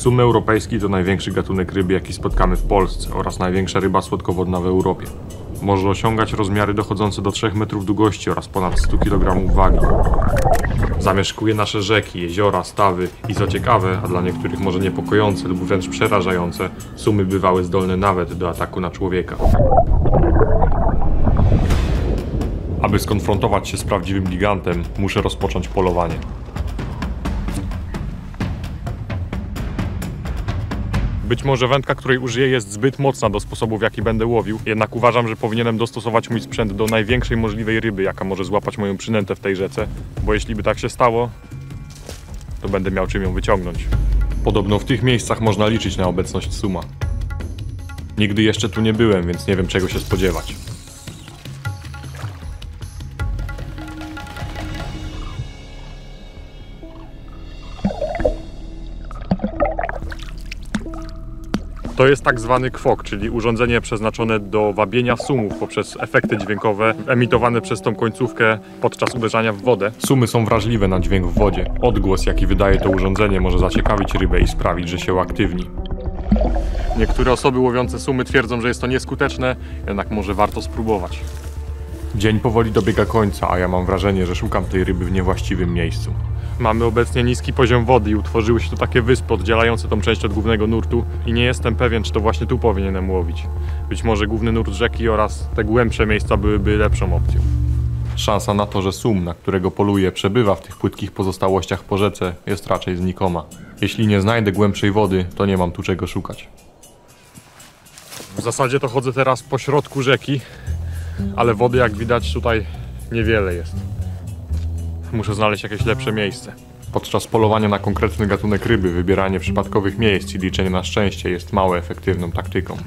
Sum europejski to największy gatunek ryby, jaki spotkamy w Polsce oraz największa ryba słodkowodna w Europie. Może osiągać rozmiary dochodzące do 3 metrów długości oraz ponad 100 kg wagi. Zamieszkuje nasze rzeki, jeziora, stawy i co ciekawe, a dla niektórych może niepokojące lub wręcz przerażające, sumy bywały zdolne nawet do ataku na człowieka. Aby skonfrontować się z prawdziwym gigantem, muszę rozpocząć polowanie. Być może wędka, której użyję, jest zbyt mocna do sposobu, w jaki będę łowił, jednak uważam, że powinienem dostosować mój sprzęt do największej możliwej ryby, jaka może złapać moją przynętę w tej rzece, bo jeśli by tak się stało, to będę miał czym ją wyciągnąć. Podobno w tych miejscach można liczyć na obecność suma. Nigdy jeszcze tu nie byłem, więc nie wiem, czego się spodziewać. To jest tak zwany kwok, czyli urządzenie przeznaczone do wabienia sumów poprzez efekty dźwiękowe emitowane przez tą końcówkę podczas uderzania w wodę. Sumy są wrażliwe na dźwięk w wodzie. Odgłos, jaki wydaje to urządzenie, może zaciekawić rybę i sprawić, że się uaktywni. Niektóre osoby łowiące sumy twierdzą, że jest to nieskuteczne, jednak może warto spróbować. Dzień powoli dobiega końca, a ja mam wrażenie, że szukam tej ryby w niewłaściwym miejscu. Mamy obecnie niski poziom wody i utworzyły się tu takie wyspy oddzielające tą część od głównego nurtu i nie jestem pewien, czy to właśnie tu powinienem łowić. Być może główny nurt rzeki oraz te głębsze miejsca byłyby lepszą opcją. Szansa na to, że sum, na którego poluję, przebywa w tych płytkich pozostałościach po rzece, jest raczej znikoma. Jeśli nie znajdę głębszej wody, to nie mam tu czego szukać. W zasadzie to chodzę teraz po środku rzeki, ale wody, jak widać, tutaj niewiele jest. Muszę znaleźć jakieś lepsze miejsce. Podczas polowania na konkretny gatunek ryby wybieranie przypadkowych miejsc i liczenie na szczęście jest mało efektywną taktyką.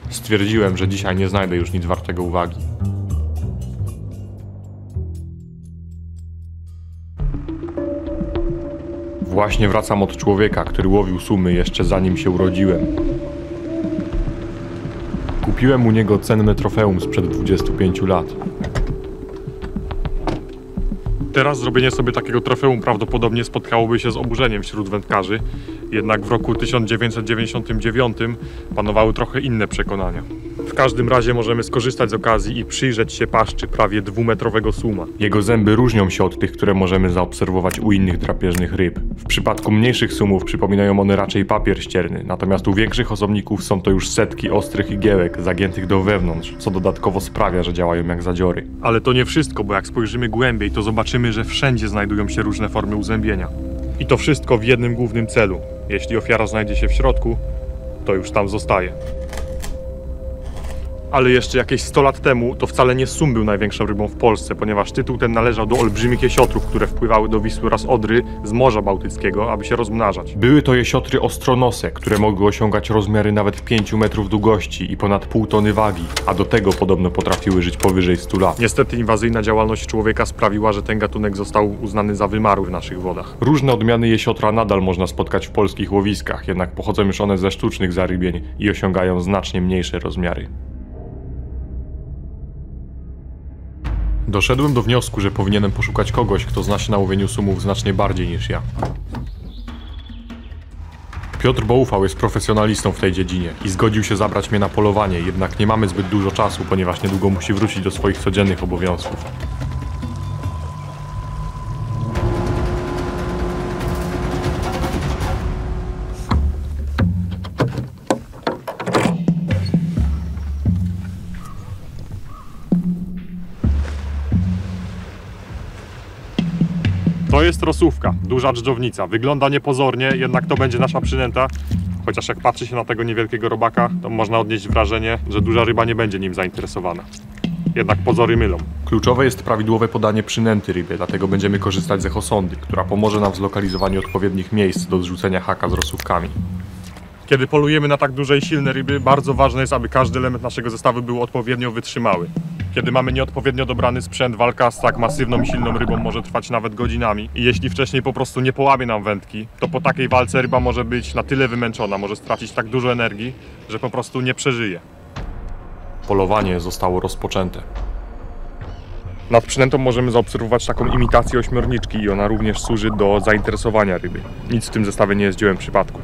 Stwierdziłem, że dzisiaj nie znajdę już nic wartego uwagi. Właśnie wracam od człowieka, który łowił sumy jeszcze zanim się urodziłem. Kupiłem u niego cenne trofeum sprzed 25 lat. Teraz zrobienie sobie takiego trofeum prawdopodobnie spotkałoby się z oburzeniem wśród wędkarzy, jednak w roku 1999 panowały trochę inne przekonania. W każdym razie możemy skorzystać z okazji i przyjrzeć się paszczy prawie 2-metrowego suma. Jego zęby różnią się od tych, które możemy zaobserwować u innych drapieżnych ryb. W przypadku mniejszych sumów przypominają one raczej papier ścierny, natomiast u większych osobników są to już setki ostrych igiełek zagiętych do wewnątrz, co dodatkowo sprawia, że działają jak zadziory. Ale to nie wszystko, bo jak spojrzymy głębiej, to zobaczymy, że wszędzie znajdują się różne formy uzębienia. I to wszystko w jednym głównym celu. Jeśli ofiara znajdzie się w środku, to już tam zostaje. Ale jeszcze jakieś 100 lat temu to wcale nie sum był największą rybą w Polsce, ponieważ tytuł ten należał do olbrzymich jesiotrów, które wpływały do Wisły oraz Odry z Morza Bałtyckiego, aby się rozmnażać. Były to jesiotry ostronose, które mogły osiągać rozmiary nawet 5 metrów długości i ponad pół tony wagi, a do tego podobno potrafiły żyć powyżej 100 lat. Niestety inwazyjna działalność człowieka sprawiła, że ten gatunek został uznany za wymarły w naszych wodach. Różne odmiany jesiotra nadal można spotkać w polskich łowiskach, jednak pochodzą już one ze sztucznych zarybień i osiągają znacznie mniejsze rozmiary. Doszedłem do wniosku, że powinienem poszukać kogoś, kto zna się na łowieniu sumów znacznie bardziej niż ja. Piotr Boufał jest profesjonalistą w tej dziedzinie i zgodził się zabrać mnie na polowanie, jednak nie mamy zbyt dużo czasu, ponieważ niedługo musi wrócić do swoich codziennych obowiązków. To jest rosówka, duża dżdżownica. Wygląda niepozornie, jednak to będzie nasza przynęta. Chociaż jak patrzy się na tego niewielkiego robaka, to można odnieść wrażenie, że duża ryba nie będzie nim zainteresowana. Jednak pozory mylą. Kluczowe jest prawidłowe podanie przynęty rybie, dlatego będziemy korzystać z echosondy, która pomoże nam w zlokalizowaniu odpowiednich miejsc do zrzucenia haka z rosówkami. Kiedy polujemy na tak duże i silne ryby, bardzo ważne jest, aby każdy element naszego zestawu był odpowiednio wytrzymały. Kiedy mamy nieodpowiednio dobrany sprzęt, walka z tak masywną i silną rybą może trwać nawet godzinami. I jeśli wcześniej po prostu nie połamie nam wędki, to po takiej walce ryba może być na tyle wymęczona, może stracić tak dużo energii, że po prostu nie przeżyje. Polowanie zostało rozpoczęte. Nad przynętą możemy zaobserwować taką imitację ośmiorniczki i ona również służy do zainteresowania ryby. Nic w tym zestawie nie jest dziełem przypadku.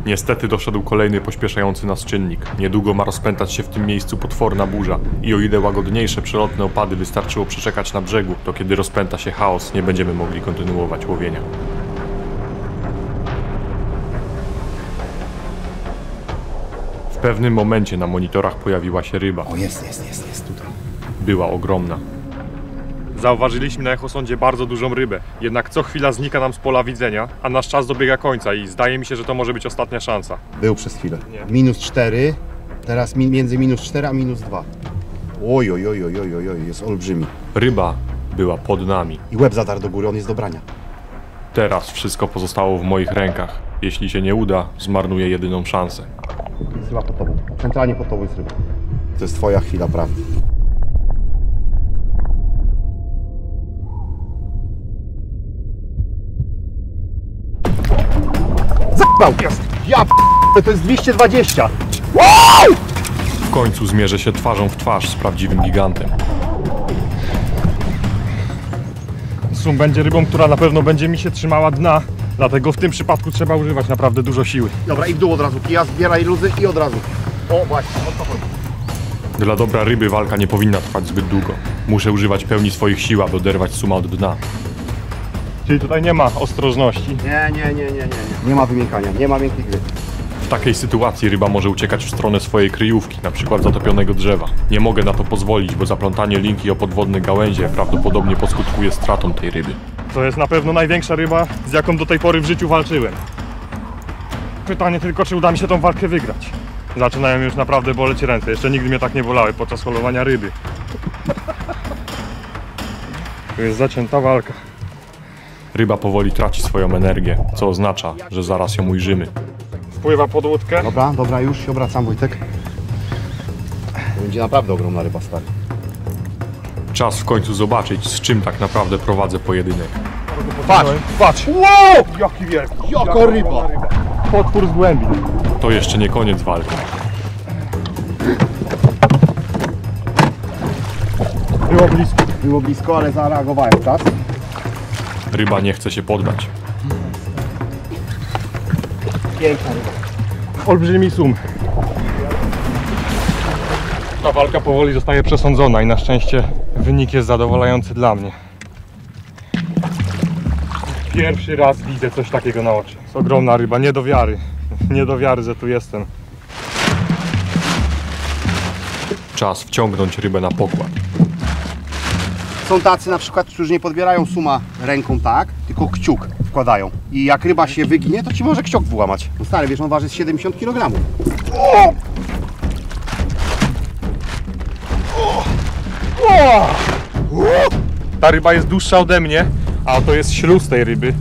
Niestety doszedł kolejny pośpieszający nas czynnik. Niedługo ma rozpętać się w tym miejscu potworna burza i o ile łagodniejsze przelotne opady wystarczyło przeczekać na brzegu, to kiedy rozpęta się chaos, nie będziemy mogli kontynuować łowienia. W pewnym momencie na monitorach pojawiła się ryba. O, jest tutaj. Była ogromna. Zauważyliśmy na echosondzie bardzo dużą rybę, jednak co chwila znika nam z pola widzenia, a nasz czas dobiega końca i zdaje mi się, że to może być ostatnia szansa. Był przez chwilę. Nie. -4, teraz między -4 a -2. Oj, jest olbrzymi. Ryba była pod nami. I łeb zadarł do góry, on jest do brania. Teraz wszystko pozostało w moich rękach. Jeśli się nie uda, zmarnuję jedyną szansę. Jest ryba pod tobą. Centralnie pod tobą jest ryba. To jest twoja chwila prawdy. Zabał! Jest! Ja to jest 220! W końcu zmierzę się twarzą w twarz z prawdziwym gigantem. Sum będzie rybą, która na pewno będzie mi się trzymała dna, dlatego w tym przypadku trzeba używać naprawdę dużo siły. Dobra, i w dół od razu. Kija, zbieraj luzy i od razu. O, właśnie, o to chodzi. Dla dobra ryby walka nie powinna trwać zbyt długo. Muszę używać pełni swoich sił, aby oderwać Suma od dna. Czyli tutaj nie ma ostrożności. Nie. Nie ma wymiękania, nie ma miękkich gry. W takiej sytuacji ryba może uciekać w stronę swojej kryjówki, na przykład zatopionego drzewa. Nie mogę na to pozwolić, bo zaplątanie linki o podwodne gałęzie prawdopodobnie poskutkuje stratą tej ryby. To jest na pewno największa ryba, z jaką do tej pory w życiu walczyłem. Pytanie tylko, czy uda mi się tą walkę wygrać. Zaczynają już naprawdę boleć ręce. Jeszcze nigdy mnie tak nie bolały podczas holowania ryby. Tu jest zacięta walka. Ryba powoli traci swoją energię, co oznacza, że zaraz ją ujrzymy. Wpływa pod łódkę. Dobra, już się obracam, Wojtek. To będzie naprawdę ogromna ryba, stary. Czas w końcu zobaczyć, z czym tak naprawdę prowadzę pojedynek. Patrz! Wow! Jaki wielki! Jaka ryba! Potwór z głębi. To jeszcze nie koniec walki. Było blisko, ale zareagowałem, tak? Ryba nie chce się poddać. Piękna ryba. Olbrzymi sum. Ta walka powoli zostaje przesądzona i na szczęście wynik jest zadowalający dla mnie. Pierwszy raz widzę coś takiego na oczy. Jest ogromna ryba, nie do wiary. Nie do wiary, że tu jestem. Czas wciągnąć rybę na pokład. Są tacy na przykład, którzy nie podbierają suma ręką tak, tylko kciuk wkładają. I jak ryba się wyginie, to ci może kciuk wyłamać. No stary, wiesz, on waży 70 kg. Ta ryba jest dłuższa ode mnie, a to jest śluz tej ryby.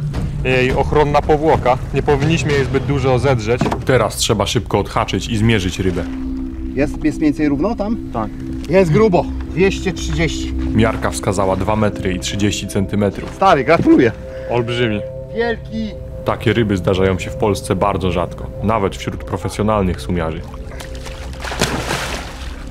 Jej ochronna powłoka. Nie powinniśmy jej zbyt dużo zedrzeć. Teraz trzeba szybko odhaczyć i zmierzyć rybę. Jest mniej więcej równo tam? Tak. Jest grubo. 230. Miarka wskazała 2 metry i 30 cm. Stary, gratuluję. Olbrzymi. Wielki. Takie ryby zdarzają się w Polsce bardzo rzadko, nawet wśród profesjonalnych sumiarzy.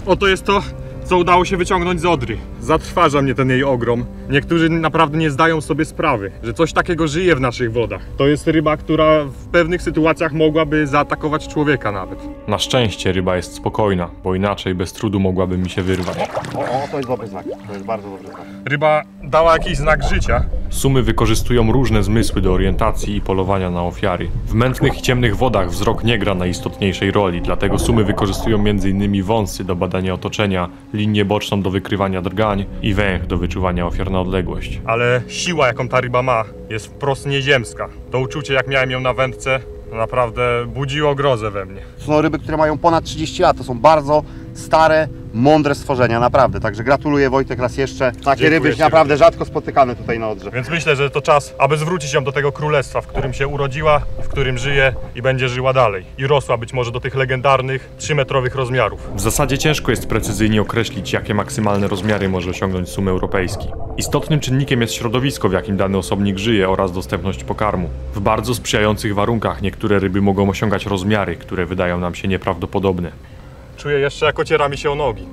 Oto jest to, co udało się wyciągnąć z Odry. Zatrważa mnie ten jej ogrom. Niektórzy naprawdę nie zdają sobie sprawy, że coś takiego żyje w naszych wodach. To jest ryba, która w pewnych sytuacjach mogłaby zaatakować człowieka nawet. Na szczęście ryba jest spokojna, bo inaczej bez trudu mogłaby mi się wyrwać. O, to jest dobry znak. To jest bardzo dobry znak. Ryba dała jakiś znak życia. Sumy wykorzystują różne zmysły do orientacji i polowania na ofiary. W mętnych i ciemnych wodach wzrok nie gra najistotniejszej roli, dlatego sumy wykorzystują m.in. wąsy do badania otoczenia, linię boczną do wykrywania drgań i węch do wyczuwania ofiar na odległość. Ale siła, jaką ta ryba ma, jest wprost nieziemska. To uczucie, jak miałem ją na wędce, naprawdę budziło grozę we mnie. To są ryby, które mają ponad 30 lat. To są bardzo stare, mądre stworzenia, naprawdę. Także gratuluję, Wojtek, raz jeszcze. Takie Dziękuję ryby ci naprawdę również. rzadko spotykane tutaj na Odrze. Więc myślę, że to czas, aby zwrócić ją do tego królestwa, w którym się urodziła, w którym żyje i będzie żyła dalej. I rosła być może do tych legendarnych 3-metrowych rozmiarów. W zasadzie ciężko jest precyzyjnie określić, jakie maksymalne rozmiary może osiągnąć sum europejski. Istotnym czynnikiem jest środowisko, w jakim dany osobnik żyje, oraz dostępność pokarmu. W bardzo sprzyjających warunkach niektóre ryby mogą osiągać rozmiary, które wydają nam się nieprawdopodobne. Czuję jeszcze, jak ociera mi się o nogi.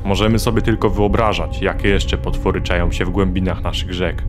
Możemy sobie tylko wyobrażać, jakie jeszcze potwory czają się w głębinach naszych rzek.